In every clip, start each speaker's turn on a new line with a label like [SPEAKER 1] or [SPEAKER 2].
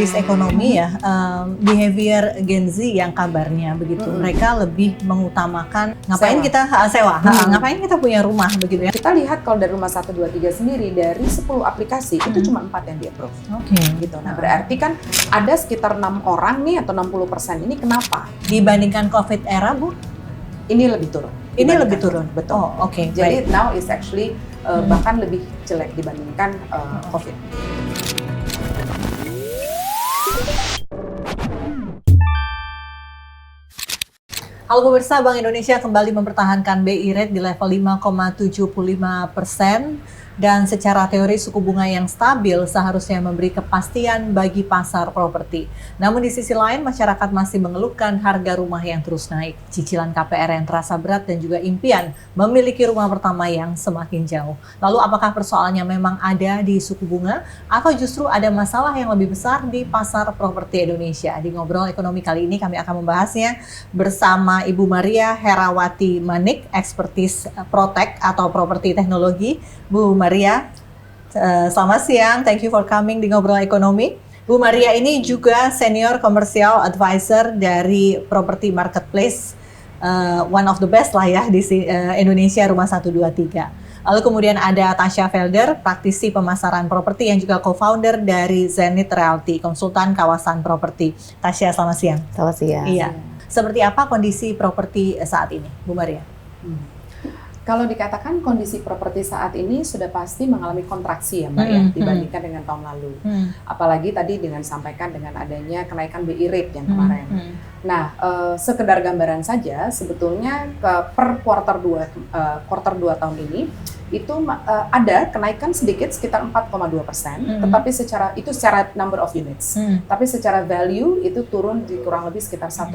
[SPEAKER 1] this economy ya, behavior Gen Z yang kabarnya begitu, mereka lebih mengutamakan ngapain
[SPEAKER 2] Sewa.
[SPEAKER 1] kita sewa, ngapain kita punya rumah begitu ya.
[SPEAKER 2] Kita lihat kalau dari rumah 1, 2, 3 sendiri, dari 10 aplikasi itu cuma 4 yang di-approve.
[SPEAKER 1] Oke.
[SPEAKER 2] Gitu. Nah, berarti kan ada sekitar 6 orang nih atau 60% ini kenapa?
[SPEAKER 1] Dibandingkan COVID era, Bu?
[SPEAKER 2] Ini lebih turun.
[SPEAKER 1] Ini lebih turun.
[SPEAKER 2] Betul.
[SPEAKER 1] Oh, oke.
[SPEAKER 2] Jadi now is actually bahkan lebih jelek dibandingkan COVID.
[SPEAKER 1] Halo pemirsa, Bank Indonesia kembali mempertahankan BI rate di level 5,75%. Dan secara teori suku bunga yang stabil seharusnya memberi kepastian bagi pasar properti. Namun di sisi lain masyarakat masih mengeluhkan harga rumah yang terus naik, cicilan KPR yang terasa berat dan juga impian memiliki rumah pertama yang semakin jauh. Lalu apakah persoalannya memang ada di suku bunga atau justru ada masalah yang lebih besar di pasar properti Indonesia? Di Ngobrol Ekonomi kali ini kami akan membahasnya bersama Ibu Maria Herawati Manik, ekspertis Protek atau Properti Teknologi. Bu Maria, selamat siang. Thank you for coming di Ngobrol Ekonomi. Bu Maria ini juga Senior Commercial Advisor dari Property Marketplace, one of the best lah ya di Indonesia, Rumah 123. Lalu kemudian ada Tasya Felder, praktisi pemasaran properti yang juga co-founder dari Zenith Realty, konsultan kawasan properti. Tasya, selamat siang.
[SPEAKER 3] Selamat siang.
[SPEAKER 1] Iya. Seperti apa kondisi properti saat ini, Bu Maria?
[SPEAKER 2] Kalau dikatakan kondisi properti saat ini sudah pasti mengalami kontraksi ya Mbak ya, dibandingkan dengan tahun lalu. Apalagi tadi dengan sampaikan dengan adanya kenaikan BI rate yang kemarin. Nah, sekedar gambaran saja sebetulnya per quarter 2 tahun ini itu ada kenaikan sedikit sekitar 4,2%, tetapi secara number of units. Tapi secara value itu turun di kurang lebih sekitar 1,3%.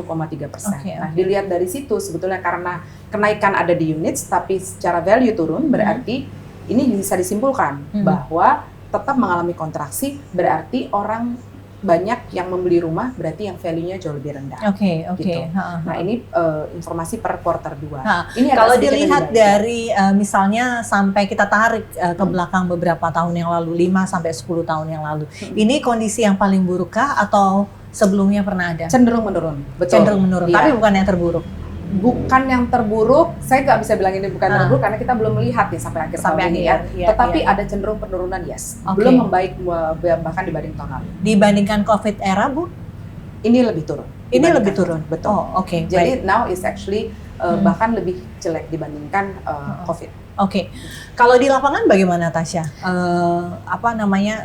[SPEAKER 2] Nah, dilihat dari situ sebetulnya karena kenaikan ada di units, tapi secara value turun, berarti ini bisa disimpulkan bahwa tetap mengalami kontraksi, berarti orang banyak yang membeli rumah, berarti yang value-nya jauh lebih rendah.
[SPEAKER 1] Oke.
[SPEAKER 2] Gitu. Nah, ini informasi per quarter 2.
[SPEAKER 1] Ini kalau dilihat dari misalnya sampai kita tarik ke belakang beberapa tahun yang lalu, 5 sampai 10 tahun yang lalu. Ini kondisi yang paling burukkah atau sebelumnya pernah ada?
[SPEAKER 2] Cenderung menurun. Betul.
[SPEAKER 1] Cenderung menurun,
[SPEAKER 2] Iya.
[SPEAKER 1] tapi bukan yang terburuk.
[SPEAKER 2] Bukan yang terburuk, saya nggak bisa bilang ini bukan terburuk karena kita belum melihat nih sampai akhir tahun ini ya. Tetapi ada cenderung penurunan, yes. Belum membaik bahkan dibanding tahun lalu.
[SPEAKER 1] Dibandingkan COVID era, Bu?
[SPEAKER 2] Ini lebih turun.
[SPEAKER 1] Ini lebih turun?
[SPEAKER 2] Betul.
[SPEAKER 1] Oh, oke.
[SPEAKER 2] Jadi now is actually bahkan lebih jelek dibandingkan COVID.
[SPEAKER 1] Oke. Kalau di lapangan bagaimana, Tasya?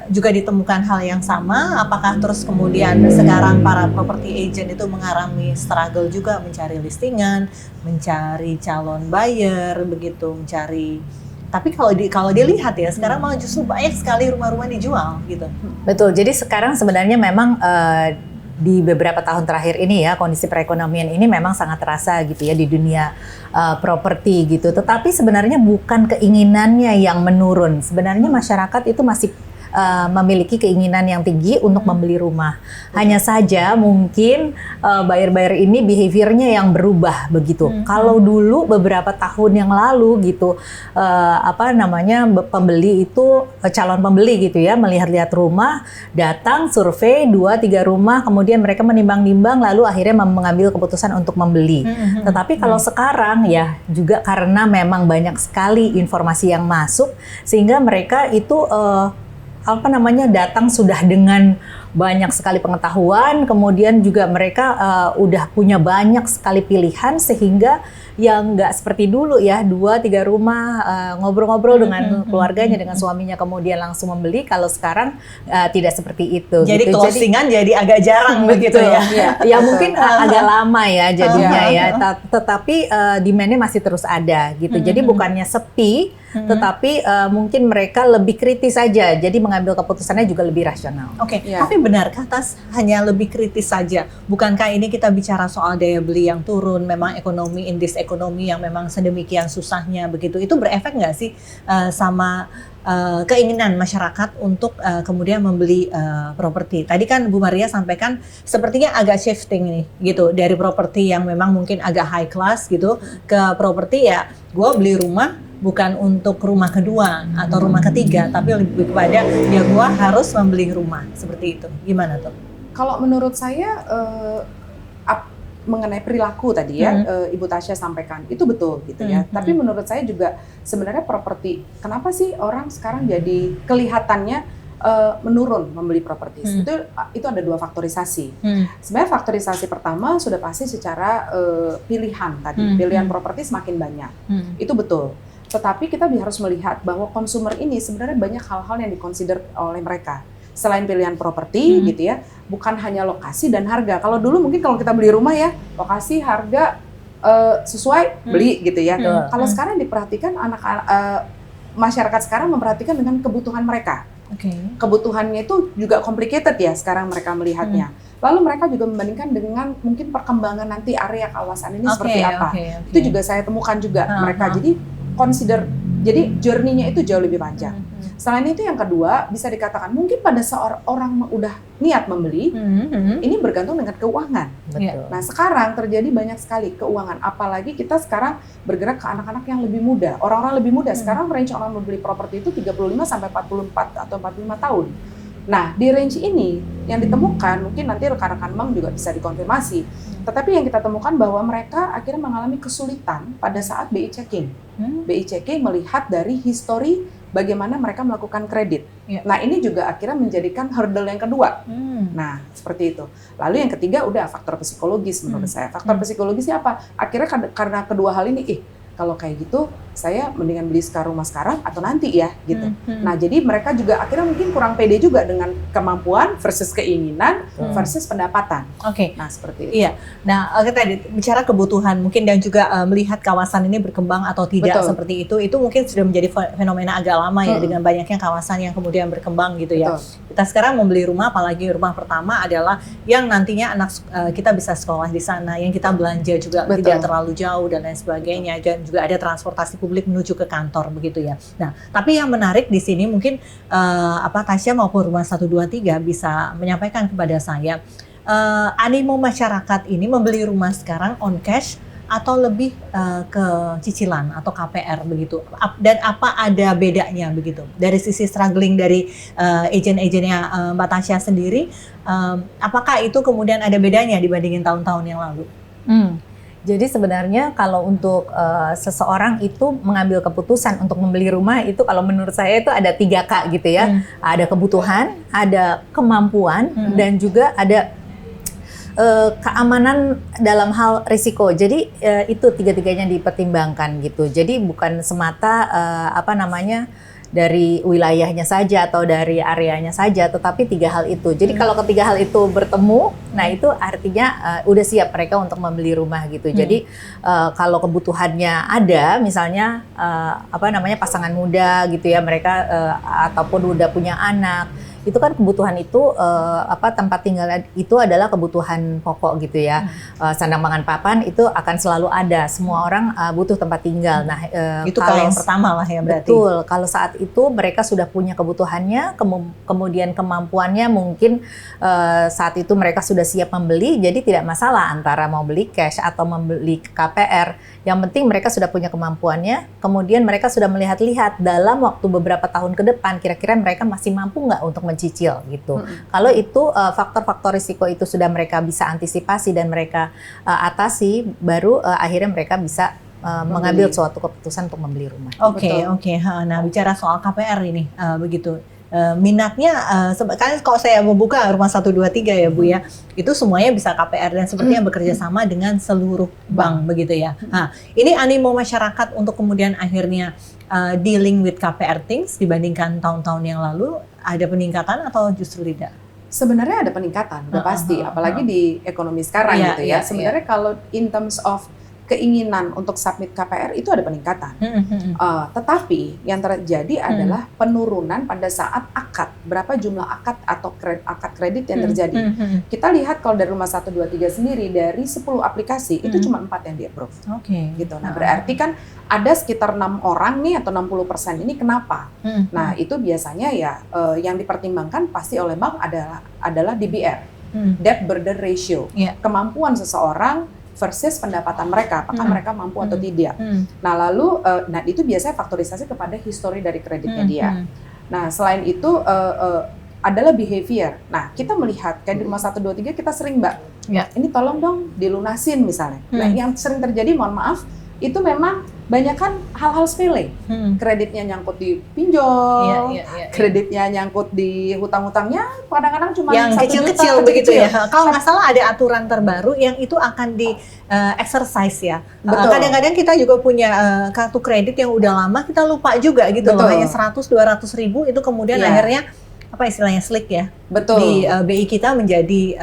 [SPEAKER 1] Juga ditemukan hal yang sama? Apakah terus kemudian sekarang para property agent itu mengalami struggle juga mencari listingan, mencari calon buyer, begitu, mencari. Tapi kalau dilihat ya sekarang malah justru banyak sekali rumah-rumah dijual gitu.
[SPEAKER 3] Betul. Jadi sekarang sebenarnya memang di beberapa tahun terakhir ini ya kondisi perekonomian ini memang sangat terasa gitu ya di dunia properti gitu. Tetapi sebenarnya bukan keinginannya yang menurun. Sebenarnya masyarakat itu masih memiliki keinginan yang tinggi untuk membeli rumah. Hanya saja mungkin buyer-buyer ini behaviornya yang berubah begitu. Kalau dulu beberapa tahun yang lalu gitu, pembeli itu calon pembeli gitu ya, melihat-lihat rumah, datang survei 2-3 rumah, kemudian mereka menimbang-nimbang lalu akhirnya mengambil keputusan untuk membeli. Tetapi kalau sekarang ya juga karena memang banyak sekali informasi yang masuk sehingga mereka itu datang sudah dengan banyak sekali pengetahuan, kemudian juga mereka udah punya banyak sekali pilihan sehingga yang nggak seperti dulu ya 2-3 rumah ngobrol-ngobrol dengan keluarganya, dengan suaminya kemudian langsung membeli. Kalau sekarang tidak seperti itu.
[SPEAKER 1] Jadi
[SPEAKER 3] gitu.
[SPEAKER 1] closingan jadi agak jarang begitu ya.
[SPEAKER 3] Ya mungkin agak lama ya jadinya ya. Tetapi demand-nya masih terus ada gitu. Jadi bukannya sepi, tetapi mungkin mereka lebih kritis saja. Jadi mengambil keputusannya juga lebih rasional.
[SPEAKER 1] Oke. Tapi benarkah hanya lebih kritis saja? Bukankah ini kita bicara soal daya beli yang turun, memang ekonomi indeks ekonomi yang memang sedemikian susahnya begitu, itu berefek nggak sih sama keinginan masyarakat untuk kemudian membeli properti? Tadi kan Bu Maria sampaikan sepertinya agak shifting nih gitu, dari properti yang memang mungkin agak high class gitu ke properti ya gue beli rumah bukan untuk rumah kedua atau rumah ketiga, tapi lebih kepada ya gue harus membeli rumah seperti itu. Gimana tuh?
[SPEAKER 2] Kalau menurut saya mengenai perilaku tadi ya, Ibu Tasya sampaikan itu betul gitu ya. Tapi menurut saya juga sebenarnya properti, kenapa sih orang sekarang jadi kelihatannya menurun membeli properti? Itu ada dua faktorisasi. Sebenarnya faktorisasi pertama sudah pasti secara pilihan tadi, pilihan properti semakin banyak. Itu betul. Tetapi kita harus melihat bahwa konsumer ini sebenarnya banyak hal-hal yang dikonsider oleh mereka. Selain pilihan properti gitu ya, bukan hanya lokasi dan harga. Kalau dulu mungkin kalau kita beli rumah ya, lokasi, harga sesuai beli gitu ya. Kalau sekarang diperhatikan masyarakat sekarang memperhatikan dengan kebutuhan mereka. Kebutuhannya itu juga complicated ya sekarang mereka melihatnya. Lalu mereka juga membandingkan dengan mungkin perkembangan nanti area kawasan ini seperti apa. Itu juga saya temukan juga mereka. Jadi jadi journey-nya itu jauh lebih panjang. Selain itu yang kedua, bisa dikatakan mungkin pada seorang udah niat membeli, ini bergantung dengan keuangan.
[SPEAKER 3] Betul.
[SPEAKER 2] Nah sekarang terjadi banyak sekali keuangan, apalagi kita sekarang bergerak ke anak-anak yang lebih muda, orang-orang lebih muda. Sekarang range orang membeli properti itu 35 sampai 44 atau 45 tahun. Nah di range ini yang ditemukan, mungkin nanti rekan-rekan bank juga bisa dikonfirmasi, tetapi yang kita temukan bahwa mereka akhirnya mengalami kesulitan pada saat BI checking. BI checking melihat dari histori bagaimana mereka melakukan kredit. Nah ini juga akhirnya menjadikan hurdle yang kedua. Nah seperti itu. Lalu yang ketiga udah faktor psikologis menurut saya. Faktor psikologisnya apa? Akhirnya karena kedua hal ini, kalau kayak gitu saya mendingan beli rumah sekarang atau nanti ya gitu. Nah jadi mereka juga akhirnya mungkin kurang pede juga dengan kemampuan versus keinginan versus pendapatan. Nah seperti itu.
[SPEAKER 1] Iya. Nah kita tadi bicara kebutuhan mungkin dan juga melihat kawasan ini berkembang atau tidak seperti itu mungkin sudah menjadi fenomena agak lama ya dengan banyaknya kawasan yang kemudian berkembang gitu ya. Kita sekarang membeli rumah, apalagi rumah pertama adalah yang nantinya anak kita bisa sekolah di sana, yang kita belanja juga tidak terlalu jauh dan lain sebagainya, dan juga ada transportasi publik menuju ke kantor begitu ya. Nah, tapi yang menarik di sini mungkin Tasya maupun Rumah 123 bisa menyampaikan kepada saya animo masyarakat ini membeli rumah sekarang on cash atau lebih ke cicilan atau KPR begitu. Dan apa ada bedanya begitu? Dari sisi struggling dari agen-agennya Mbak Tasya sendiri, apakah itu kemudian ada bedanya dibandingin tahun-tahun yang lalu?
[SPEAKER 3] Jadi sebenarnya kalau untuk seseorang itu mengambil keputusan untuk membeli rumah itu kalau menurut saya itu ada 3K gitu ya. Ada kebutuhan, ada kemampuan, dan juga ada keamanan dalam hal risiko. Jadi itu tiga-tiganya dipertimbangkan gitu. Jadi bukan semata dari wilayahnya saja atau dari areanya saja, tetapi 3 hal itu. Jadi kalau ketiga hal itu bertemu, nah itu artinya udah siap mereka untuk membeli rumah gitu. Jadi kalau kebutuhannya ada, misalnya pasangan muda gitu ya, mereka ataupun udah punya anak, itu kan kebutuhan itu tempat tinggal itu adalah kebutuhan pokok gitu ya. Sandang pangan papan itu akan selalu ada. Semua orang butuh tempat tinggal. Nah,
[SPEAKER 1] itu kalau yang pertama lah ya berarti.
[SPEAKER 3] Betul. Kalau saat itu mereka sudah punya kebutuhannya, kemudian kemampuannya mungkin saat itu mereka sudah siap membeli, jadi tidak masalah antara mau beli cash atau membeli KPR. Yang penting mereka sudah punya kemampuannya, kemudian mereka sudah melihat-lihat dalam waktu beberapa tahun ke depan kira-kira mereka masih mampu nggak untuk mencicil gitu. Kalau itu faktor-faktor risiko itu sudah mereka bisa antisipasi dan mereka atasi, baru akhirnya mereka bisa mengambil suatu keputusan untuk membeli rumah.
[SPEAKER 1] Oke. Nah bicara soal KPR ini begitu. Minatnya, kan kalau saya membuka Rumah 123 ya Bu ya, itu semuanya bisa KPR dan sepertinya bekerja sama dengan seluruh bank begitu ya. Nah, ini animo masyarakat untuk kemudian akhirnya dealing with KPR things dibandingkan tahun-tahun yang lalu, ada peningkatan atau justru tidak?
[SPEAKER 2] Sebenarnya ada peningkatan, udah pasti, apalagi di ekonomi sekarang gitu ya. Sebenarnya kalau in terms of keinginan untuk submit KPR itu ada peningkatan. Tetapi yang terjadi adalah penurunan pada saat akad. Berapa jumlah akad atau akad kredit yang terjadi. Kita lihat kalau dari Rumah 123 sendiri, dari 10 aplikasi, itu cuma 4 yang di-approve. Gitu. Nah berarti kan ada sekitar 6 orang nih atau 60% ini kenapa? Nah itu biasanya ya yang dipertimbangkan pasti oleh bank adalah DBR. Debt Burden Ratio. Kemampuan seseorang versus pendapatan mereka, apakah mereka mampu atau tidak. Nah lalu, itu biasanya faktorisasi kepada histori dari kreditnya dia. Nah selain itu, adalah behavior. Nah, kita melihat kayak di rumah 1, 2, 3 kita sering, Mbak,
[SPEAKER 1] Ya.
[SPEAKER 2] ini tolong dong dilunasin misalnya. Nah, yang sering terjadi, mohon maaf, itu memang banyak kan hal-hal sepele. Kreditnya nyangkut di pinjol, kreditnya nyangkut di hutang-hutangnya, kadang-kadang cuma
[SPEAKER 1] yang
[SPEAKER 2] 1
[SPEAKER 1] kecil-kecil
[SPEAKER 2] juta,
[SPEAKER 1] begitu
[SPEAKER 2] kecil.
[SPEAKER 1] ya. Kalau nggak salah ada aturan terbaru yang itu akan di exercise ya.
[SPEAKER 2] Betul.
[SPEAKER 1] Kadang-kadang kita juga punya kartu kredit yang udah lama kita lupa juga gitu loh.
[SPEAKER 2] Betul.
[SPEAKER 1] Hanya 100-200 ribu itu kemudian
[SPEAKER 2] Iya.
[SPEAKER 1] akhirnya apa istilahnya slick ya.
[SPEAKER 2] Betul.
[SPEAKER 1] Di BI kita menjadi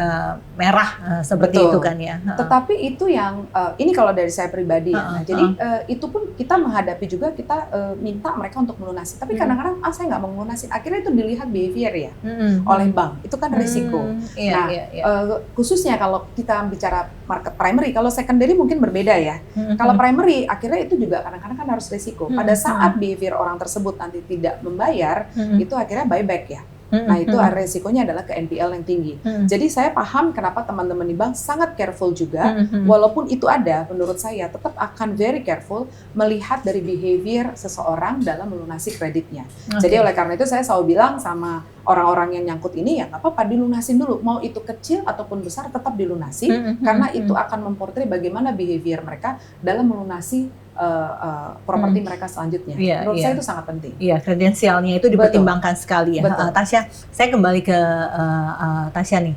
[SPEAKER 1] merah seperti
[SPEAKER 2] Betul.
[SPEAKER 1] itu kan ya.
[SPEAKER 2] Tetapi itu yang ini kalau dari saya pribadi ya. Nah, jadi itu pun kita menghadapi juga, kita minta mereka untuk melunasi. Tapi kadang-kadang saya nggak mau melunasi. Akhirnya itu dilihat behavior ya oleh bank. Itu kan risiko. Khususnya kalau kita bicara market primary, kalau secondary mungkin berbeda ya. Kalau primary akhirnya itu juga kadang-kadang kan harus risiko. Pada saat behavior orang tersebut nanti tidak membayar, itu akhirnya buyback ya. Nah, itu resikonya adalah ke NPL yang tinggi. Jadi saya paham kenapa teman-teman di bank sangat careful juga. Walaupun itu ada, menurut saya tetap akan very careful melihat dari behavior seseorang dalam melunasi kreditnya. Jadi oleh karena itu saya selalu bilang sama orang-orang yang nyangkut ini, ya nggak apa-apa dilunasin dulu. Mau itu kecil ataupun besar tetap dilunasi. Karena itu akan memportray bagaimana behavior mereka dalam melunasi properti mereka selanjutnya. Menurut saya itu sangat penting.
[SPEAKER 1] Iya, kredensialnya itu dipertimbangkan sekali ya. Tasya, saya kembali ke Tasya nih.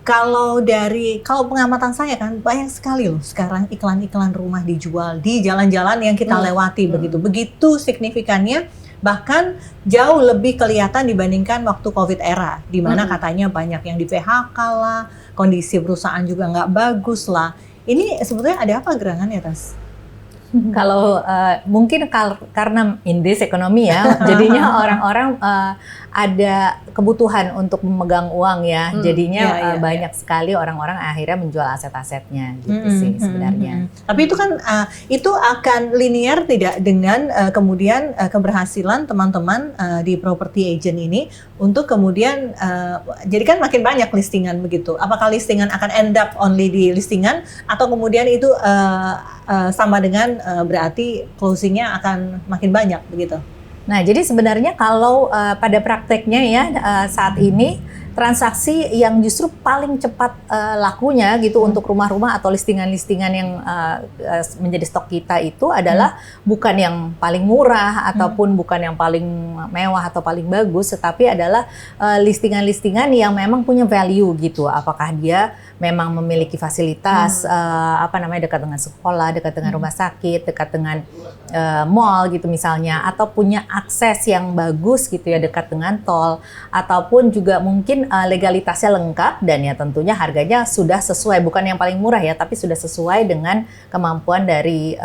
[SPEAKER 1] Kalau pengamatan saya kan banyak sekali loh sekarang iklan-iklan rumah dijual di jalan-jalan yang kita lewati begitu signifikannya, bahkan jauh lebih kelihatan dibandingkan waktu COVID era, di mana katanya banyak yang di PHK lah, kondisi perusahaan juga nggak bagus lah. Ini sebetulnya ada apa gerangannya, Tas?
[SPEAKER 3] Kalau mungkin karena indeks ekonomi ya, jadinya orang-orang ada kebutuhan untuk memegang uang ya, jadinya banyak sekali orang-orang akhirnya menjual aset-asetnya gitu sih sebenarnya.
[SPEAKER 1] Tapi itu kan itu akan linear tidak dengan kemudian keberhasilan teman-teman di property agent ini untuk kemudian jadi kan makin banyak listingan begitu. Apakah listingan akan end up only di listingan atau kemudian itu sama dengan berarti closingnya akan makin banyak begitu?
[SPEAKER 3] Nah, jadi sebenarnya kalau pada prakteknya ya saat ini transaksi yang justru paling cepat lakunya gitu untuk rumah-rumah atau listingan-listingan yang menjadi stok kita itu adalah bukan yang paling murah ataupun bukan yang paling mewah atau paling bagus, tetapi adalah listingan-listingan yang memang punya value gitu. Apakah dia memang memiliki fasilitas dekat dengan sekolah, dekat dengan rumah sakit, dekat dengan mall gitu misalnya, atau punya akses yang bagus gitu ya dekat dengan tol, ataupun juga mungkin legalitasnya lengkap dan ya tentunya harganya sudah sesuai, bukan yang paling murah ya, tapi sudah sesuai dengan kemampuan dari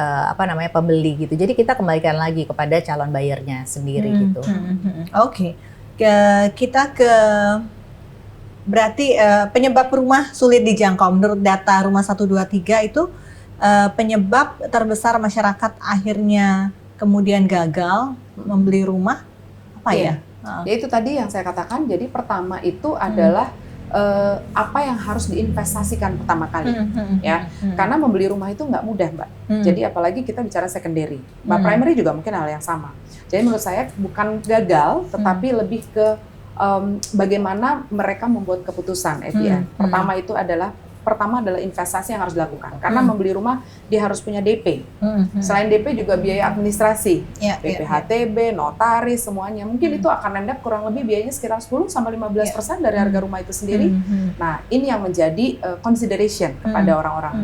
[SPEAKER 3] pembeli gitu. Jadi kita kembalikan lagi kepada calon buyernya sendiri gitu.
[SPEAKER 1] Oke. Kita ke berarti penyebab rumah sulit dijangkau menurut data Rumah 123 itu penyebab terbesar masyarakat akhirnya kemudian gagal membeli rumah apa ya?
[SPEAKER 2] Ya itu tadi yang saya katakan. Jadi pertama itu adalah apa yang harus diinvestasikan pertama kali, karena membeli rumah itu nggak mudah, Mbak. Jadi apalagi kita bicara secondary, primary juga mungkin hal yang sama. Jadi menurut saya bukan gagal, tetapi lebih ke bagaimana mereka membuat keputusan. Pertama adalah investasi yang harus dilakukan. Karena membeli rumah dia harus punya DP. Selain DP juga biaya administrasi, BPHTB, notaris, semuanya. Mungkin itu akan endap kurang lebih biayanya sekitar 10-15% dari harga rumah itu sendiri. Nah, ini yang menjadi consideration kepada orang-orang.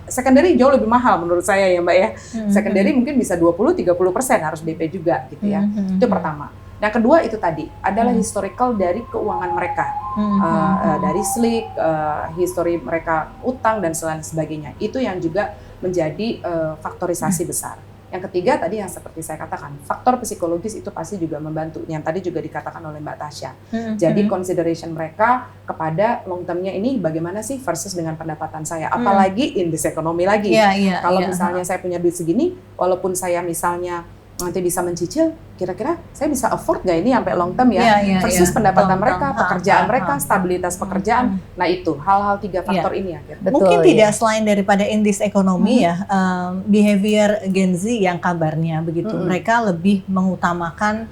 [SPEAKER 2] Secondary jauh lebih mahal menurut saya ya, Mbak ya. Secondary mungkin bisa 20-30% harus DP juga gitu ya. Itu pertama. Yang kedua itu tadi adalah historical dari keuangan mereka, dari SLIK, histori mereka utang dan sebagainya. Itu yang juga menjadi faktorisasi besar. Yang ketiga tadi yang seperti saya katakan, faktor psikologis itu pasti juga membantu. Yang tadi juga dikatakan oleh Mbak Tasya. Jadi consideration mereka kepada long term-nya ini bagaimana sih versus dengan pendapatan saya. Apalagi indeks ekonomi lagi. Kalau misalnya saya punya duit segini, walaupun saya misalnya nanti bisa mencicil, kira-kira saya bisa afford nggak ini sampai long term versus pendapatan mereka, pekerjaan mereka, stabilitas pekerjaan. Nah itu hal-hal 3 faktor ini ya.
[SPEAKER 1] Mungkin tidak selain daripada indeks ekonomi ya, behavior Gen Z yang kabarnya begitu, mereka lebih mengutamakan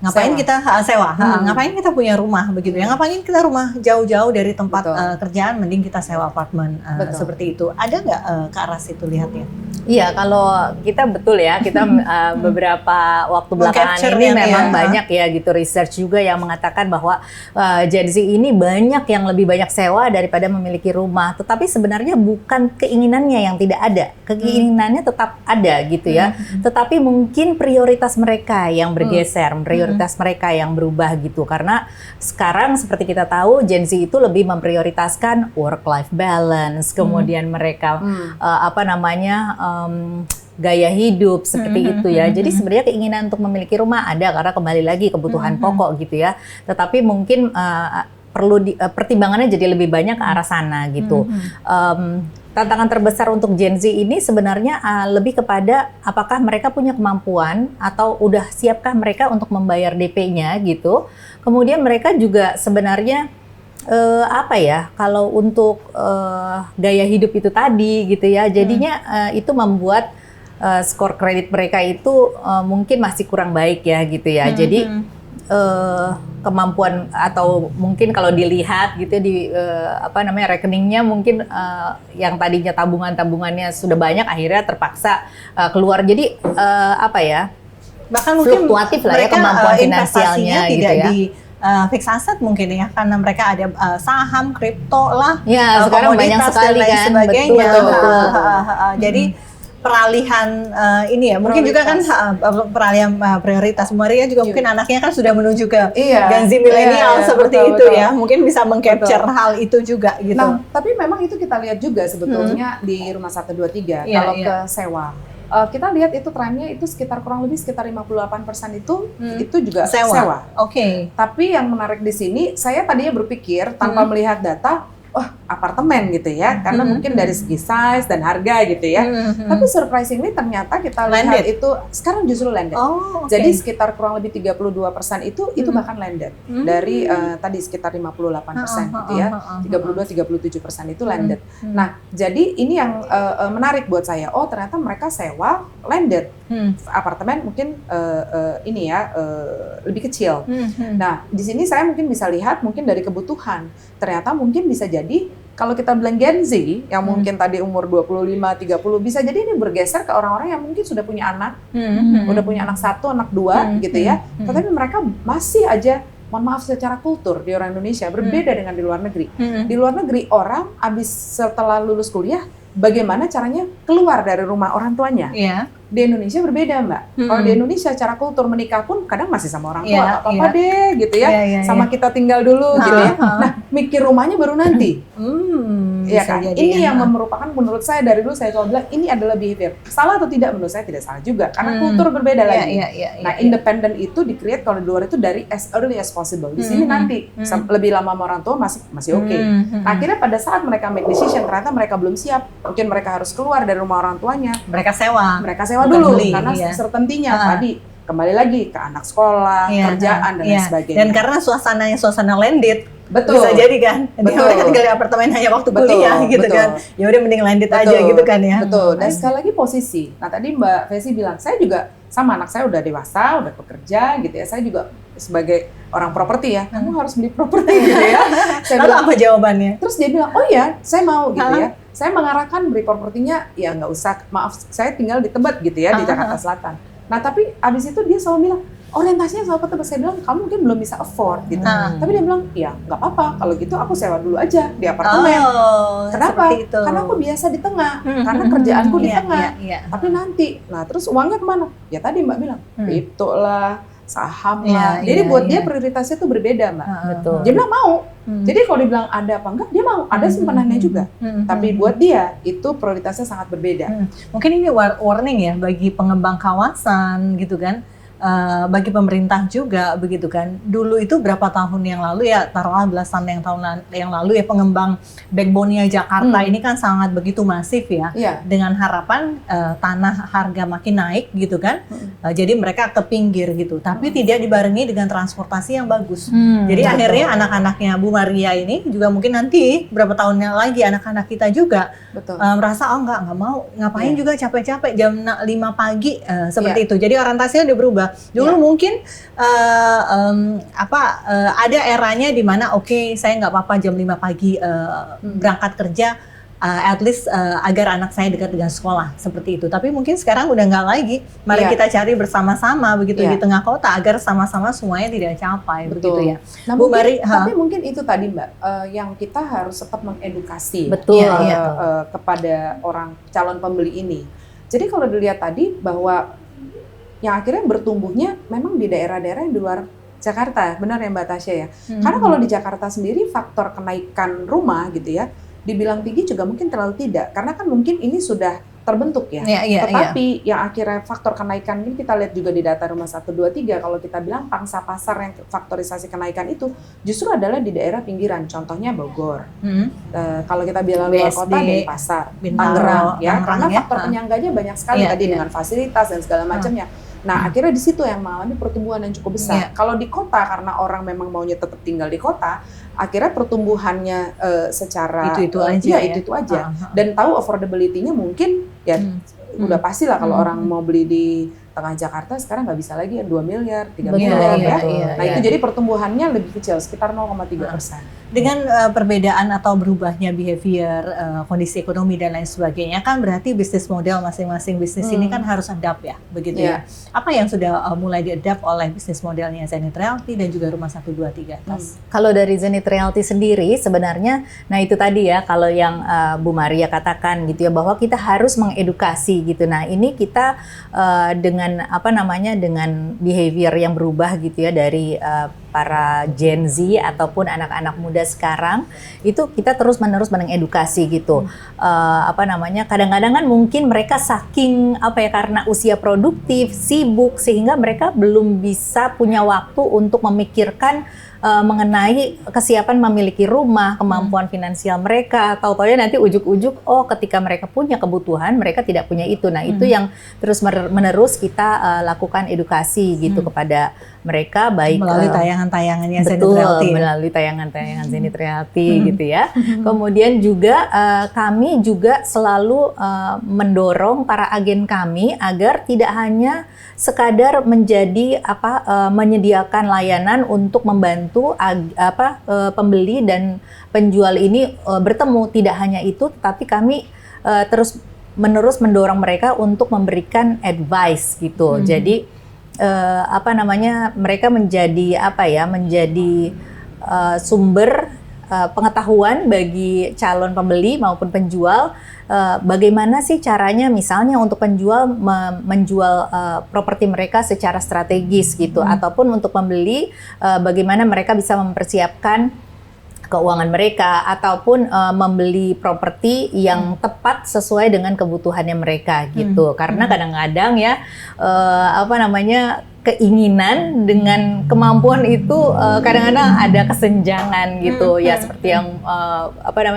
[SPEAKER 1] Ngapain
[SPEAKER 2] Sewa.
[SPEAKER 1] kita sewa? Ngapain kita punya rumah begitu ya? Ngapain kita rumah jauh-jauh dari tempat kerjaan? Mending kita sewa apartemen seperti itu. Ada nggak ke arah situ lihatnya?
[SPEAKER 3] Iya, kalau kita betul ya, kita beberapa waktu belakangan
[SPEAKER 1] Capture
[SPEAKER 3] ini
[SPEAKER 1] yang
[SPEAKER 3] memang
[SPEAKER 1] ya.
[SPEAKER 3] banyak ya gitu research juga yang mengatakan bahwa Gen Z ini banyak yang lebih banyak sewa daripada memiliki rumah. Tetapi sebenarnya bukan keinginannya yang tidak ada, keinginannya tetap ada gitu ya. Tetapi mungkin prioritas mereka yang bergeser, prioritas mereka yang berubah gitu. Karena sekarang seperti kita tahu Gen Z itu lebih memprioritaskan work-life balance, kemudian mereka gaya hidup seperti itu ya. Jadi sebenarnya keinginan untuk memiliki rumah ada karena kembali lagi kebutuhan pokok gitu ya. Tetapi mungkin perlu pertimbangannya jadi lebih banyak ke arah sana gitu. Tantangan terbesar untuk Gen Z ini sebenarnya lebih kepada apakah mereka punya kemampuan atau udah siapkah mereka untuk membayar DP-nya gitu. Kemudian mereka juga sebenarnya kalau untuk gaya hidup itu tadi gitu ya, jadinya itu membuat skor kredit mereka itu mungkin masih kurang baik ya gitu ya. Jadi kemampuan atau mungkin kalau dilihat gitu di rekeningnya mungkin yang tadinya tabungannya sudah banyak akhirnya terpaksa keluar. Jadi
[SPEAKER 1] Bahkan mungkin
[SPEAKER 3] fluktuatif lah ya
[SPEAKER 1] mereka,
[SPEAKER 3] kemampuan
[SPEAKER 1] investasinya
[SPEAKER 3] finansialnya gitu
[SPEAKER 1] tidak
[SPEAKER 3] ya.
[SPEAKER 1] di fixed asset mungkin ya, karena mereka ada saham, kripto lah,
[SPEAKER 3] Ya, sekarang banyak
[SPEAKER 1] komoditas
[SPEAKER 3] sekali
[SPEAKER 1] dan lain
[SPEAKER 3] kan.
[SPEAKER 1] sebagainya.
[SPEAKER 3] Betul.
[SPEAKER 1] Jadi peralihan ini ya, mungkin juga kan peralihan prioritas. Maria juga mungkin anaknya kan sudah menuju ke Gen Z milenial seperti itu ya, mungkin bisa mengcapture hal itu juga gitu.
[SPEAKER 2] Nah, tapi memang itu kita lihat juga sebetulnya di Rumah 123 kalau ke sewa. Kita lihat itu trennya itu kurang lebih sekitar 58% itu juga sewa.
[SPEAKER 1] Oke.
[SPEAKER 2] Tapi yang menarik di sini, saya tadinya berpikir tanpa melihat data, apartemen gitu ya, karena mungkin dari segi size dan harga gitu ya. Tapi surprisingly ternyata kita lihat itu sekarang justru landed. Jadi sekitar kurang lebih 32% itu bahkan landed. Dari tadi sekitar 58% gitu ya. 32-37% itu landed. Nah, jadi ini yang menarik buat saya. Oh, ternyata mereka sewa landed. Apartemen mungkin lebih kecil. Nah, di sini saya mungkin bisa lihat mungkin dari kebutuhan. Ternyata mungkin bisa jadi kalau kita bilang Gen Z yang mungkin tadi umur 25-30 bisa jadi ini bergeser ke orang-orang yang mungkin sudah punya anak, udah punya anak 1, anak 2 gitu ya. Tetapi mereka masih aja, mohon maaf, secara kultur di orang Indonesia berbeda dengan di luar negeri. Di luar negeri orang setelah lulus kuliah bagaimana caranya keluar dari rumah orang tuanya. Di Indonesia berbeda, Mbak. Kalau di Indonesia cara kultur menikah pun kadang masih sama orang tua, nggak apa-apa deh gitu ya. Sama kita tinggal dulu gitu ya. Nah, mikir rumahnya baru nanti. Iya kan? Ini yang merupakan menurut saya dari dulu saya coba bilang ini adalah behavior. Salah atau tidak menurut saya tidak salah juga karena kultur berbeda lagi. Nah, independen itu di-create kalau di luar itu dari as early as possible. Di sini nanti lebih lama sama orang tua masih oke. Nah, akhirnya pada saat mereka make decision ternyata mereka belum siap. Mungkin mereka harus keluar dari rumah orang tuanya.
[SPEAKER 1] Mereka sewa
[SPEAKER 2] Dulu karena certainty-nya tadi kembali lagi ke anak sekolah, kerjaan dan lain sebagainya.
[SPEAKER 1] Dan karena suasana landed,
[SPEAKER 2] betul,
[SPEAKER 1] bisa jadi kan. Mereka tinggal di apartemen hanya waktu kuliah gitu kan. Ya udah mending landed aja gitu kan ya.
[SPEAKER 2] Betul. Dan sekali lagi posisi. Nah, tadi Mbak Fesi bilang, saya juga sama anak saya udah dewasa, udah bekerja gitu ya. Saya juga sebagai orang properti ya, kamu harus beli properti gitu ya. Saya bilang,
[SPEAKER 1] apa jawabannya?
[SPEAKER 2] Terus dia bilang, oh ya, saya mau gitu ya. Saya mengarahkan beli propertinya, ya nggak usah, maaf, saya tinggal di Tebet gitu ya, di Jakarta Selatan. Nah, tapi abis itu dia selalu bilang, orientasinya selalu ke Tebet. Saya bilang, kamu mungkin belum bisa afford gitu. Tapi dia bilang, ya nggak apa-apa, kalau gitu aku sewa dulu aja di apartemen. Kenapa? Karena aku biasa di tengah, karena kerjaanku di tengah. Tapi nanti, nah terus uangnya kemana? Ya tadi Mbak bilang, kripto lah, saham lah. Jadi buat dia prioritasnya tuh berbeda, Mbak.
[SPEAKER 3] Betul.
[SPEAKER 2] Dia bilang mau. Jadi kalau dibilang ada apa enggak, dia mau. Ada simpanannya juga. Tapi buat dia itu prioritasnya sangat berbeda.
[SPEAKER 1] Mungkin ini warning ya bagi pengembang kawasan gitu kan. Bagi pemerintah juga begitu kan. Dulu itu berapa tahun yang lalu ya, taruhlah belasan tahun yang lalu ya, pengembang backbone-nya Jakarta ini kan sangat begitu masif ya. Dengan harapan tanah harga makin naik gitu kan. Jadi mereka ke pinggir gitu. Tapi tidak dibarengi dengan transportasi yang bagus. Jadi akhirnya anak-anaknya Bu Maria ini juga mungkin nanti berapa tahunnya lagi anak-anak kita juga merasa nggak mau ngapain juga capek-capek jam 5 pagi seperti itu. Jadi orientasinya udah berubah. Dulu mungkin ada eranya di mana oke, saya nggak apa-apa jam 5 pagi berangkat kerja, at least agar anak saya dekat dengan sekolah seperti itu. Tapi mungkin sekarang udah nggak lagi. Mari kita cari bersama-sama begitu di tengah kota agar sama-sama semuanya tidak capai.
[SPEAKER 2] Betul.
[SPEAKER 1] Begitu ya.
[SPEAKER 2] Nah,
[SPEAKER 1] Bu
[SPEAKER 2] mungkin,
[SPEAKER 1] Mari,
[SPEAKER 2] tapi mungkin itu tadi Mbak, yang kita harus tetap mengedukasi
[SPEAKER 3] Betul,
[SPEAKER 2] kepada orang calon pembeli ini. Jadi kalau dilihat tadi bahwa yang akhirnya bertumbuhnya memang di daerah-daerah yang di luar Jakarta, benar ya Mbak Tasya ya? Karena kalau di Jakarta sendiri faktor kenaikan rumah gitu ya, dibilang tinggi juga mungkin terlalu tidak, karena kan mungkin ini sudah terbentuk ya. Tetapi yang akhirnya faktor kenaikan ini kita lihat juga di data rumah 1, 2, 3, kalau kita bilang pangsa pasar yang faktorisasi kenaikan itu justru adalah di daerah pinggiran, contohnya Bogor. Kalau kita bilang luar kota, Denpasar, Tangerang ya, karena faktor penyangganya banyak sekali tadi dengan fasilitas dan segala macamnya. Nah, akhirnya di situ yang mengalami pertumbuhan yang cukup besar. Kalau di kota, karena orang memang maunya tetap tinggal di kota, akhirnya pertumbuhannya secara
[SPEAKER 1] itu aja.
[SPEAKER 2] Dan tahu affordability-nya mungkin ya udah pasti lah kalau orang mau beli di tengah Jakarta sekarang nggak bisa lagi 2 miliar, 3 miliar ya. Nah itu jadi pertumbuhannya lebih kecil, sekitar 0,3%.
[SPEAKER 1] Dengan perbedaan atau berubahnya behavior, kondisi ekonomi dan lain sebagainya, kan berarti bisnis model masing-masing bisnis ini kan harus adapt ya, begitu ya. Apa yang sudah mulai di-adapt oleh bisnis modelnya Zenith Realty dan juga Rumah 1, 2, 3 atas?
[SPEAKER 3] Kalau dari Zenith Realty sendiri sebenarnya, nah itu tadi ya kalau yang Bu Maria katakan gitu ya, bahwa kita harus mengedukasi gitu. Nah ini kita dengan dengan behavior yang berubah gitu ya dari para Gen Z ataupun anak-anak muda sekarang, itu kita terus-menerus mengedukasi gitu. Kadang-kadang kan mungkin mereka saking karena usia produktif, sibuk, sehingga mereka belum bisa punya waktu untuk memikirkan mengenai kesiapan memiliki rumah, kemampuan finansial mereka, tahu-tahunya nanti ujuk-ujuk ketika mereka punya kebutuhan mereka tidak punya itu. Nah, itu yang terus-menerus kita lakukan edukasi gitu kepada mereka, baik
[SPEAKER 1] melalui tayangan-tayangannya Zenith Realty.
[SPEAKER 3] Melalui tayangan-tayangan Zenith Realty gitu ya. Kemudian juga kami juga selalu mendorong para agen kami agar tidak hanya sekadar menjadi menyediakan layanan untuk membantu pembeli dan penjual ini bertemu. Tidak hanya itu, tetapi kami terus menerus mendorong mereka untuk memberikan advice gitu. Jadi mereka menjadi menjadi sumber pengetahuan bagi calon pembeli maupun penjual, bagaimana sih caranya misalnya untuk penjual menjual properti mereka secara strategis gitu, ataupun untuk pembeli bagaimana mereka bisa mempersiapkan keuangan mereka ataupun membeli properti yang tepat sesuai dengan kebutuhannya mereka gitu. Karena kadang-kadang ya keinginan dengan kemampuan itu kadang-kadang ada kesenjangan gitu ya, seperti yang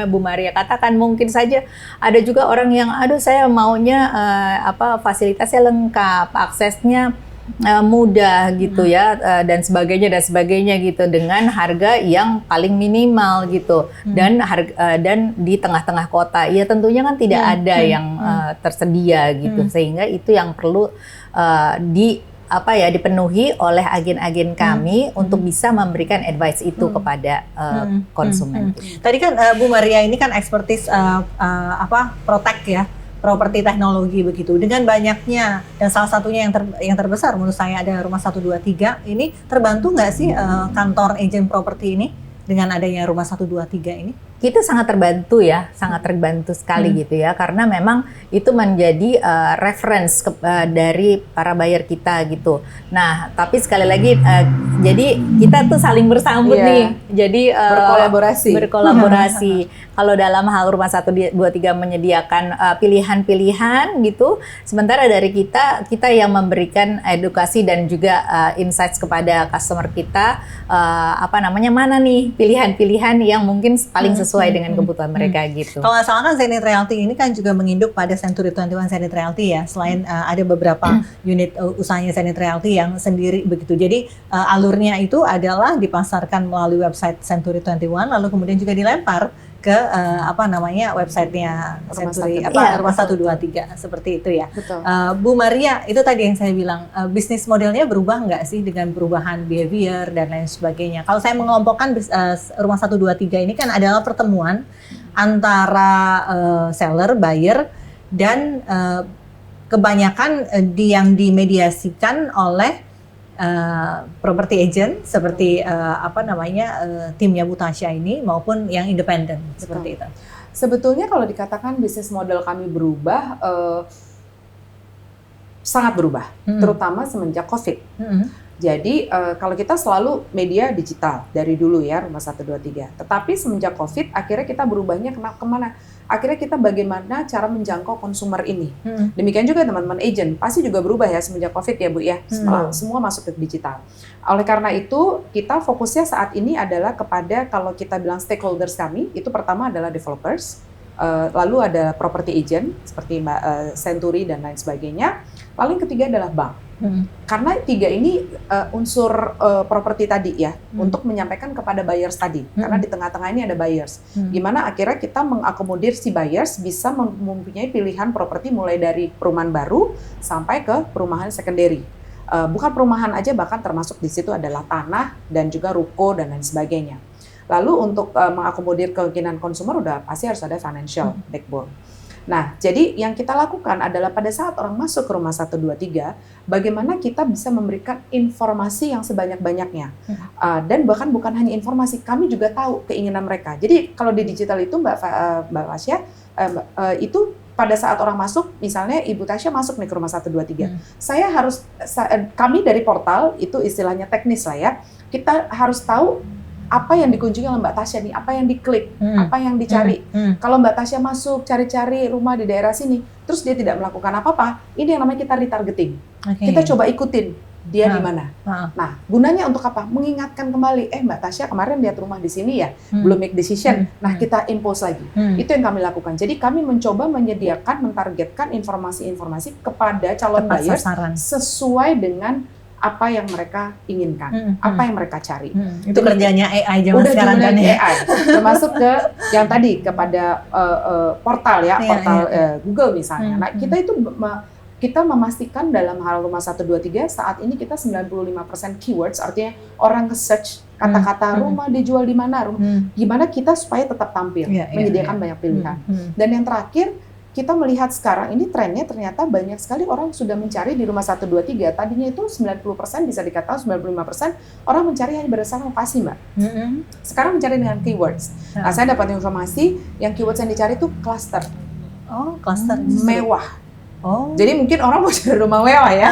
[SPEAKER 3] Bu Maria katakan, mungkin saja ada juga orang yang saya maunya fasilitasnya lengkap, aksesnya mudah gitu ya, dan sebagainya gitu, dengan harga yang paling minimal gitu, dan di tengah-tengah kota ya tentunya kan tidak ada yang tersedia gitu, sehingga itu yang perlu dipenuhi oleh agen-agen kami untuk bisa memberikan advice itu kepada konsumen.
[SPEAKER 1] Tadi kan Bu Maria ini kan expertise protect ya, properti teknologi begitu. Dengan banyaknya dan salah satunya yang terbesar menurut saya ada Rumah 1, 2, 3, ini terbantu nggak sih kantor agent properti ini dengan adanya Rumah 1, 2, 3 ini?
[SPEAKER 3] Kita sangat terbantu ya, sangat terbantu sekali gitu ya, karena memang itu menjadi reference dari para buyer kita gitu. Nah, tapi sekali lagi, jadi kita tuh saling bersambut nih, jadi berkolaborasi. Kalau dalam hal Rumah 1, 2, 3 menyediakan pilihan-pilihan gitu, sementara dari kita yang memberikan edukasi dan juga insights kepada customer kita, mana nih pilihan-pilihan yang mungkin paling sesuai dengan kebutuhan mereka gitu.
[SPEAKER 1] Kalau nggak salah kan Zenith Realty ini kan juga menginduk pada Century 21 Zenith Realty ya, selain ada beberapa unit usahanya Zenith Realty yang sendiri begitu. Jadi alurnya itu adalah dipasarkan melalui website Century 21, lalu kemudian juga dilempar ke websitenya Century Rumah 123 seperti itu ya.
[SPEAKER 2] Betul.
[SPEAKER 1] Bu Maria, itu tadi yang saya bilang, bisnis modelnya berubah nggak sih dengan perubahan behavior dan lain sebagainya? Kalau saya mengelompokkan Rumah 123 ini kan adalah pertemuan antara seller, buyer, dan kebanyakan yang dimediasikan oleh property agent seperti timnya Bu Tasya ini maupun yang independen seperti itu.
[SPEAKER 2] Sebetulnya kalau dikatakan bisnis model kami berubah, sangat berubah, terutama semenjak COVID. Jadi kalau kita selalu media digital dari dulu ya Rumah 123. Tetapi semenjak COVID akhirnya kita berubahnya kemana? Akhirnya kita bagaimana cara menjangkau konsumer ini. Demikian juga teman-teman agent pasti juga berubah ya semenjak COVID ya Bu ya. Semua masuk ke digital. Oleh karena itu kita fokusnya saat ini adalah kepada kalau kita bilang stakeholders kami itu pertama adalah developers, lalu ada property agent seperti Century dan lain sebagainya. Lalu yang ketiga adalah bank. Karena tiga ini unsur properti tadi ya untuk menyampaikan kepada buyers tadi. Karena di tengah-tengah ini ada buyers. Gimana akhirnya kita mengakomodir si buyers bisa mempunyai pilihan properti mulai dari perumahan baru sampai ke perumahan secondary. Bukan perumahan aja, bahkan termasuk di situ adalah tanah dan juga ruko dan lain sebagainya. Lalu untuk mengakomodir keinginan konsumer udah pasti harus ada financial backbone. Nah, jadi yang kita lakukan adalah pada saat orang masuk ke Rumah 123, bagaimana kita bisa memberikan informasi yang sebanyak-banyaknya. Dan bahkan bukan hanya informasi, kami juga tahu keinginan mereka. Jadi kalau di digital itu Mbak Tasya, itu pada saat orang masuk, misalnya Ibu Tasya masuk nih ke Rumah 123, kami dari portal, itu istilahnya teknis lah ya, kita harus tahu apa yang dikunjungi oleh Mbak Tasya nih, apa yang diklik, apa yang dicari. Kalau Mbak Tasya masuk cari-cari rumah di daerah sini, terus dia tidak melakukan apa-apa, ini yang namanya kita retargeting. Kita coba ikutin dia di mana. Nah, gunanya untuk apa? Mengingatkan kembali, Mbak Tasya kemarin lihat rumah di sini ya, belum make decision. Nah, kita impose lagi. Itu yang kami lakukan. Jadi kami mencoba menyediakan, mentargetkan informasi-informasi kepada calon buyers sesuai dengan apa yang mereka inginkan, apa yang mereka cari.
[SPEAKER 1] Itu kerjanya AI zaman sekarang kan ya.
[SPEAKER 2] AI, termasuk ke yang tadi kepada portal ya, portal Google misalnya. Nah, kita memastikan dalam hal Rumah 123 saat ini kita 95% keywords, artinya orang nge-search kata-kata rumah dijual di mana, gimana kita supaya tetap tampil, menyediakan banyak pilihan. Dan yang terakhir, kita melihat sekarang ini trennya ternyata banyak sekali orang sudah mencari di Rumah 123. Tadinya itu 90% bisa dikatakan 95% orang mencari hanya berdasarkan lokasi, Mbak. Sekarang mencari dengan keywords. Nah, saya dapat informasi yang keywords yang dicari itu cluster.
[SPEAKER 1] Oh, cluster.
[SPEAKER 2] Mewah. Jadi mungkin orang mau cari rumah mewah ya.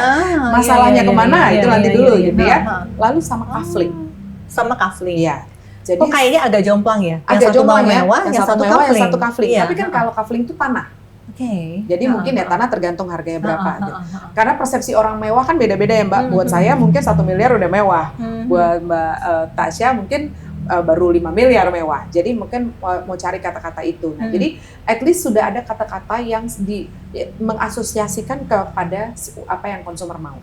[SPEAKER 2] Masalahnya kemana itu nanti dulu gitu ya. Lalu sama kafling.
[SPEAKER 1] Sama kafling.
[SPEAKER 2] Iya. Jadi
[SPEAKER 1] kayaknya agak jomplang ya.
[SPEAKER 2] Agak jomplang ya.
[SPEAKER 1] Mewah, yang satu mewah, yang satu kafling.
[SPEAKER 2] Tapi kan kalau kafling itu tanah. Jadi mungkin ya tanah tergantung harganya berapa. Karena persepsi orang mewah kan beda-beda ya Mbak. Buat saya mungkin 1 miliar udah mewah. Buat Mbak Tasya mungkin baru 5 miliar mewah. Jadi mungkin mau cari kata-kata itu. Nah, jadi at least sudah ada kata-kata yang mengasosiasikan kepada apa yang konsumer mau.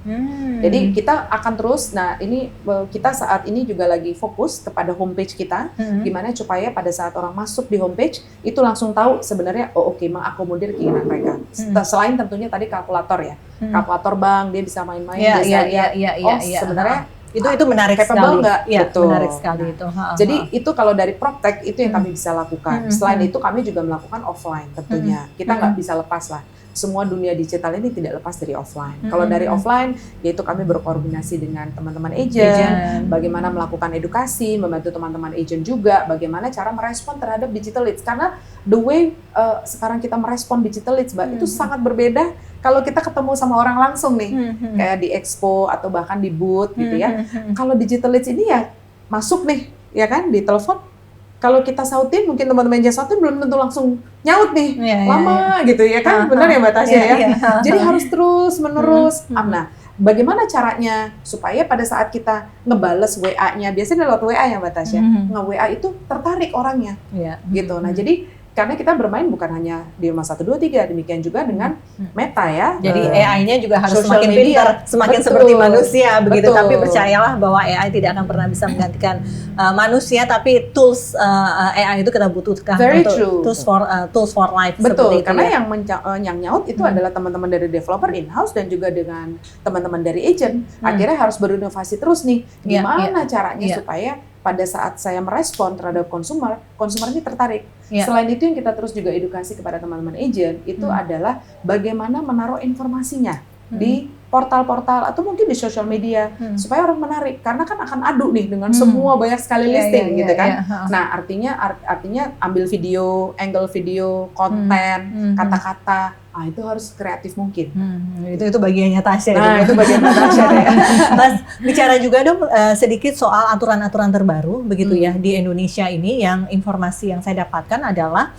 [SPEAKER 2] Jadi kita akan terus, nah ini kita saat ini juga lagi fokus kepada homepage kita, gimana supaya pada saat orang masuk di homepage itu langsung tahu sebenarnya mengakomodir keinginan mereka. Selain tentunya tadi kalkulator ya, kalkulator bank dia bisa main-main, bisa lihat sebenarnya
[SPEAKER 1] itu menarik sekali.
[SPEAKER 2] Betul.
[SPEAKER 1] Menarik sekali itu.
[SPEAKER 2] Jadi itu kalau dari PropTech itu yang kami bisa lakukan. Selain itu kami juga melakukan offline tentunya. Kita nggak bisa lepas lah. Semua dunia digital ini tidak lepas dari offline. Kalau dari offline, yaitu kami berkoordinasi dengan teman-teman agent, bagaimana melakukan edukasi, membantu teman-teman agent juga, bagaimana cara merespon terhadap digital leads. Karena the way sekarang kita merespon digital leads, Mbak, itu sangat berbeda kalau kita ketemu sama orang langsung nih, kayak di expo atau bahkan di booth gitu ya. Kalau digital leads ini ya masuk nih, ya kan, di telepon. Kalau kita sautin, mungkin teman-teman yang sautin belum tentu langsung nyaut nih, lama gitu ya kan, benar ya Mbak Tasya ya. Jadi harus terus menerus. Nah, bagaimana caranya supaya pada saat kita ngebales WA-nya, biasanya lewat WA ya Mbak Tasya, nge-WA itu tertarik orangnya, gitu. Nah, jadi karena kita bermain bukan hanya di rumah 1, 2, 3, demikian juga dengan Meta ya.
[SPEAKER 1] Jadi AI-nya juga harus
[SPEAKER 2] social
[SPEAKER 1] semakin
[SPEAKER 2] media.
[SPEAKER 1] pintar, semakin
[SPEAKER 2] Betul.
[SPEAKER 1] seperti manusia begitu.
[SPEAKER 2] Betul.
[SPEAKER 1] Tapi percayalah bahwa AI tidak akan pernah bisa menggantikan manusia, tapi tools AI itu kita butuhkan
[SPEAKER 2] Very
[SPEAKER 1] untuk
[SPEAKER 2] true.
[SPEAKER 1] tools for life.
[SPEAKER 2] Betul,
[SPEAKER 1] seperti itu
[SPEAKER 2] karena
[SPEAKER 1] ya.
[SPEAKER 2] yang nyaut itu adalah teman-teman dari developer in-house dan juga dengan teman-teman dari agent. Akhirnya harus berinovasi terus nih.
[SPEAKER 1] Iya,
[SPEAKER 2] Gimana caranya
[SPEAKER 1] iya.
[SPEAKER 2] supaya pada saat saya merespon terhadap konsumer ini tertarik.
[SPEAKER 1] Iya.
[SPEAKER 2] Selain itu yang kita terus juga edukasi kepada teman-teman agent itu adalah bagaimana menaruh informasinya di portal-portal atau mungkin di sosial media supaya orang menarik, karena kan akan adu nih dengan semua banyak sekali listing
[SPEAKER 1] Iya,
[SPEAKER 2] gitu kan.
[SPEAKER 1] iya.
[SPEAKER 2] Nah, artinya ambil video, angle video, konten, kata-kata, itu harus kreatif mungkin.
[SPEAKER 1] Itu bagiannya Tasya.
[SPEAKER 2] Nah, itu bagian Tasya deh.
[SPEAKER 1] Mas, bicara juga dong sedikit soal aturan-aturan terbaru begitu ya di Indonesia ini. Yang informasi yang saya dapatkan adalah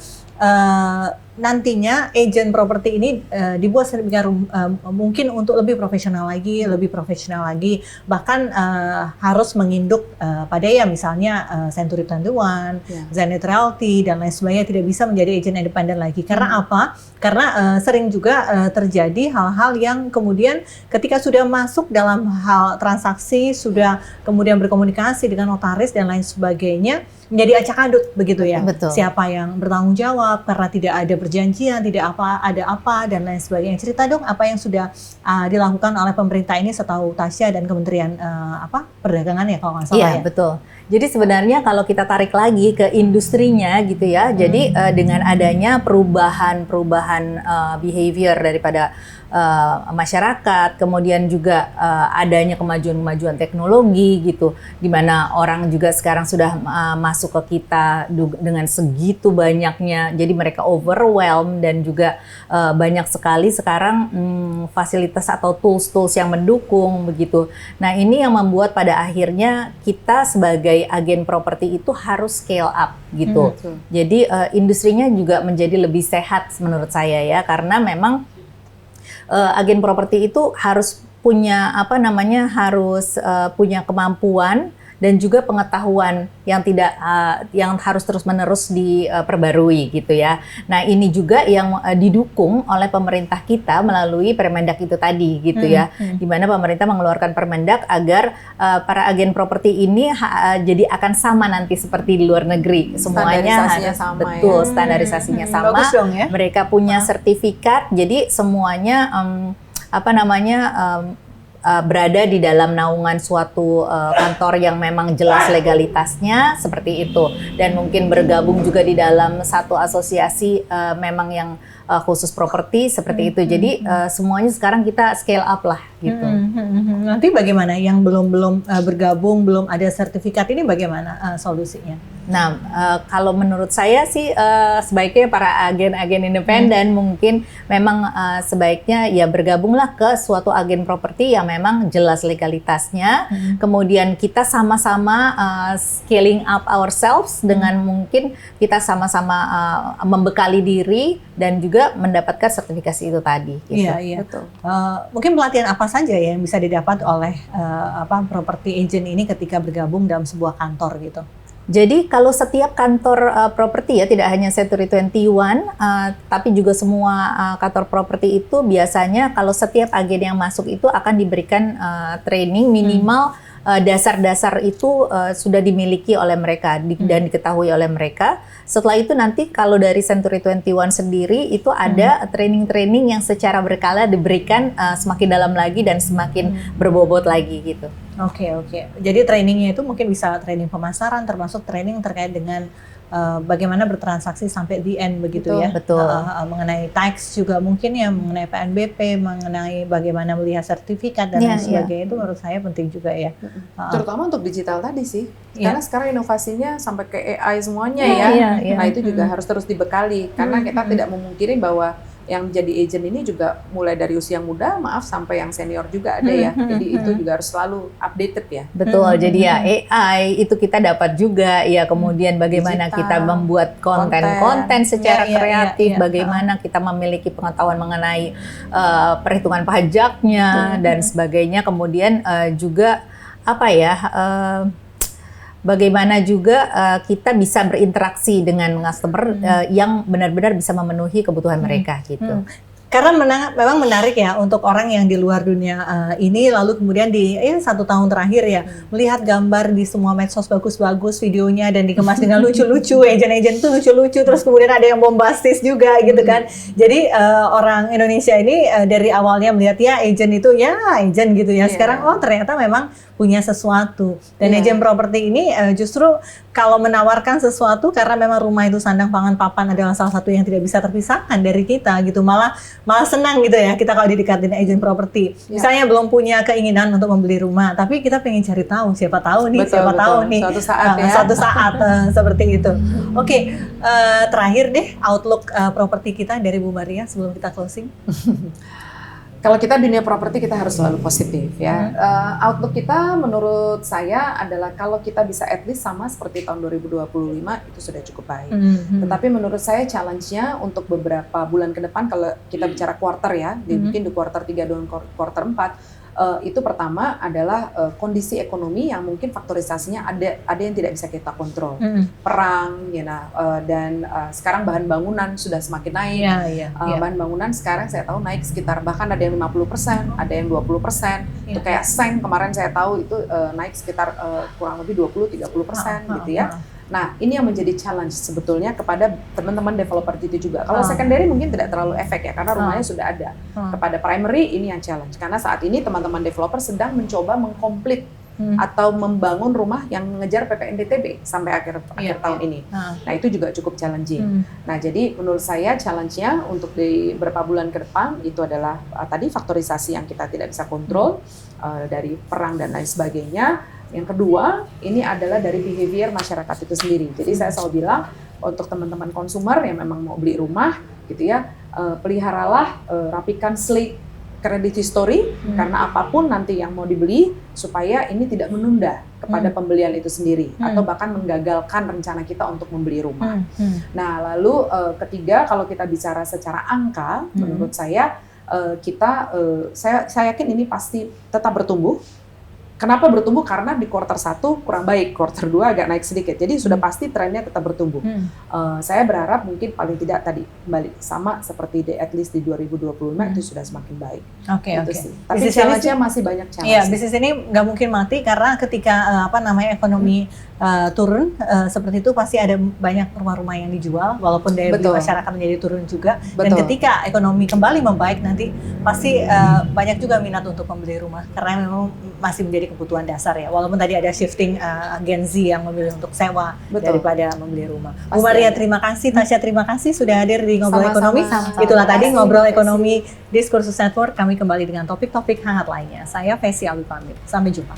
[SPEAKER 1] nantinya agent properti ini dibuat sedemikian mungkin untuk lebih profesional lagi, bahkan harus menginduk pada ya misalnya Century 21, Zenith Realty dan lain sebagainya, tidak bisa menjadi agent independen lagi. Karena apa? Karena sering juga terjadi hal-hal yang kemudian ketika sudah masuk dalam hal transaksi, sudah kemudian berkomunikasi dengan notaris dan lain sebagainya, menjadi acak adut begitu ya.
[SPEAKER 3] Betul.
[SPEAKER 1] Siapa yang bertanggung jawab karena tidak ada perjanjian, tidak ada apa dan lain sebagainya. Cerita dong apa yang sudah dilakukan oleh pemerintah ini setahu Tasya dan Kementerian Perdagangan ya kalau nggak salah
[SPEAKER 3] Iya,
[SPEAKER 1] ya.
[SPEAKER 3] betul. Jadi sebenarnya kalau kita tarik lagi ke industrinya gitu ya, jadi dengan adanya perubahan behavior daripada masyarakat, kemudian juga adanya kemajuan teknologi gitu, di mana orang juga sekarang sudah masuk ke kita dengan segitu banyaknya, jadi mereka overwhelmed dan juga banyak sekali sekarang fasilitas atau tools yang mendukung begitu. Nah ini yang membuat pada akhirnya kita sebagai agen properti itu harus scale up gitu. Jadi industrinya juga menjadi lebih sehat menurut saya ya, karena memang agen properti itu harus punya harus punya kemampuan dan juga pengetahuan yang harus terus-menerus diperbarui gitu ya. Nah, ini juga yang didukung oleh pemerintah kita melalui Permendak itu tadi gitu ya. Di mana pemerintah mengeluarkan Permendak agar para agen properti ini jadi akan sama nanti seperti di luar negeri. Semuanya
[SPEAKER 2] Standarisasinya sama,
[SPEAKER 3] betul,
[SPEAKER 2] ya.
[SPEAKER 3] standarisasinya sama.
[SPEAKER 1] Bagus dong ya.
[SPEAKER 3] Mereka punya sertifikat, jadi semuanya berada di dalam naungan suatu kantor yang memang jelas legalitasnya seperti itu, dan mungkin bergabung juga di dalam satu asosiasi memang yang khusus properti seperti itu. Jadi semuanya sekarang kita scale up lah gitu.
[SPEAKER 1] Nanti bagaimana yang belum bergabung, belum ada sertifikat ini bagaimana solusinya?
[SPEAKER 3] Nah, kalau menurut saya sih sebaiknya para agen-agen independen mungkin memang sebaiknya ya bergabunglah ke suatu agen properti yang memang jelas legalitasnya. Kemudian kita sama-sama scaling up ourselves dengan mungkin kita sama-sama membekali diri dan juga mendapatkan sertifikasi itu tadi. Gitu.
[SPEAKER 1] Iya.
[SPEAKER 2] Betul.
[SPEAKER 1] Mungkin pelatihan apa saja ya yang bisa didapat oleh property agent ini ketika bergabung dalam sebuah kantor gitu?
[SPEAKER 3] Jadi kalau setiap kantor properti ya, tidak hanya Century 21, tapi juga semua kantor properti itu biasanya kalau setiap agen yang masuk itu akan diberikan training minimal dasar-dasar itu sudah dimiliki oleh mereka dan diketahui oleh mereka. Setelah itu nanti kalau dari Century 21 sendiri itu ada training-training yang secara berkala diberikan semakin dalam lagi dan semakin berbobot lagi gitu.
[SPEAKER 1] Oke. Jadi trainingnya itu mungkin bisa training pemasaran, termasuk training terkait dengan bagaimana bertransaksi sampai the end begitu ya.
[SPEAKER 3] Betul.
[SPEAKER 1] Mengenai tax juga mungkin ya, mengenai PNBP, mengenai bagaimana melihat sertifikat dan lain sebagainya, itu menurut saya penting juga ya.
[SPEAKER 2] Terutama untuk digital tadi sih.
[SPEAKER 1] Iya.
[SPEAKER 2] Karena sekarang inovasinya sampai ke AI semuanya
[SPEAKER 3] Iya.
[SPEAKER 2] Nah, itu juga harus terus dibekali karena kita tidak memungkiri bahwa yang jadi agent ini juga mulai dari usia muda, sampai yang senior juga ada ya. Jadi itu juga harus selalu updated ya.
[SPEAKER 3] Betul, jadi ya AI itu kita dapat juga ya, kemudian bagaimana
[SPEAKER 2] Digital,
[SPEAKER 3] kita membuat konten secara kreatif, bagaimana kita memiliki pengetahuan mengenai perhitungan pajaknya dan sebagainya, kemudian juga bagaimana juga kita bisa berinteraksi dengan customer yang benar-benar bisa memenuhi kebutuhan mereka gitu.
[SPEAKER 1] Karena memang menarik ya untuk orang yang di luar dunia ini, lalu kemudian di 1 tahun terakhir ya melihat gambar di semua medsos bagus-bagus videonya dan dikemas dengan lucu-lucu, agent-agent tuh lucu-lucu, terus kemudian ada yang bombastis juga gitu kan. Jadi orang Indonesia ini dari awalnya melihat ya agent itu ya agent gitu ya, sekarang oh ternyata memang punya sesuatu. Dan agent properti ini justru kalau menawarkan sesuatu, karena memang rumah itu sandang pangan papan adalah salah satu yang tidak bisa terpisahkan dari kita gitu, malah senang gitu ya kita kalau didekatin agent properti. Misalnya belum punya keinginan untuk membeli rumah, tapi kita pengen cari tahu, siapa tahu nih
[SPEAKER 2] suatu saat
[SPEAKER 1] suatu saat seperti itu. Oke, terakhir deh outlook properti kita dari Bu Maria sebelum kita closing.
[SPEAKER 2] Kalau kita dunia properti kita harus selalu positif ya. Outlook kita menurut saya adalah kalau kita bisa at least sama seperti tahun 2025 itu sudah cukup baik. Tetapi menurut saya challenge-nya untuk beberapa bulan ke depan kalau kita bicara quarter ya, mungkin di quarter 3 dan quarter 4 itu pertama adalah kondisi ekonomi yang mungkin faktorisasinya ada yang tidak bisa kita kontrol. Perang, dan sekarang bahan bangunan sudah semakin naik. Bahan bangunan sekarang saya tahu naik sekitar bahkan ada yang 50%, ada yang 20%. Itu kayak seng kemarin saya tahu itu naik sekitar kurang lebih 20-30% gitu ya. Nah, ini yang menjadi challenge sebetulnya kepada teman-teman developer itu juga. Kalau secondary mungkin tidak terlalu efek ya, karena rumahnya sudah ada. Kepada primary ini yang challenge. Karena saat ini teman-teman developer sedang mencoba mengkomplit atau membangun rumah yang mengejar PPNDTB sampai akhir tahun ini. Nah, itu juga cukup challenging. Nah, jadi menurut saya challenge-nya untuk di beberapa bulan ke depan itu adalah tadi faktorisasi yang kita tidak bisa kontrol dari perang dan lain sebagainya. Yang kedua, ini adalah dari behavior masyarakat itu sendiri. Jadi saya selalu bilang untuk teman-teman konsumer yang memang mau beli rumah, gitu ya, peliharalah, rapikan slate credit history, karena apapun nanti yang mau dibeli, supaya ini tidak menunda kepada pembelian itu sendiri, atau bahkan menggagalkan rencana kita untuk membeli rumah. Nah, lalu ketiga, kalau kita bicara secara angka, menurut saya, saya yakin ini pasti tetap bertumbuh. Kenapa bertumbuh? Karena di kuartal 1 kurang baik, kuartal 2 agak naik sedikit. Jadi sudah pasti trennya tetap bertumbuh. Saya berharap mungkin paling tidak tadi kembali sama seperti at least di 2025 itu sudah semakin baik.
[SPEAKER 1] Oke.
[SPEAKER 2] Tapi challenge-nya masih banyak challenge.
[SPEAKER 1] Iya, bisnis ini nggak mungkin mati karena ketika ekonomi turun seperti itu pasti ada banyak rumah-rumah yang dijual walaupun daya beli masyarakat menjadi turun juga. Dan ketika ekonomi kembali membaik nanti pasti banyak juga minat untuk membeli rumah karena memang masih menjadi kebutuhan dasar ya. Walaupun tadi ada shifting Gen Z yang memilih untuk sewa daripada membeli rumah. Bu Maria terima kasih, Tasya terima kasih sudah hadir di Ngobrol Ekonomi. Itulah tadi Ngobrol Ekonomi Diskursus Network. Kami kembali dengan topik-topik hangat lainnya. Saya Vesy Alwi pamit. Sampai jumpa.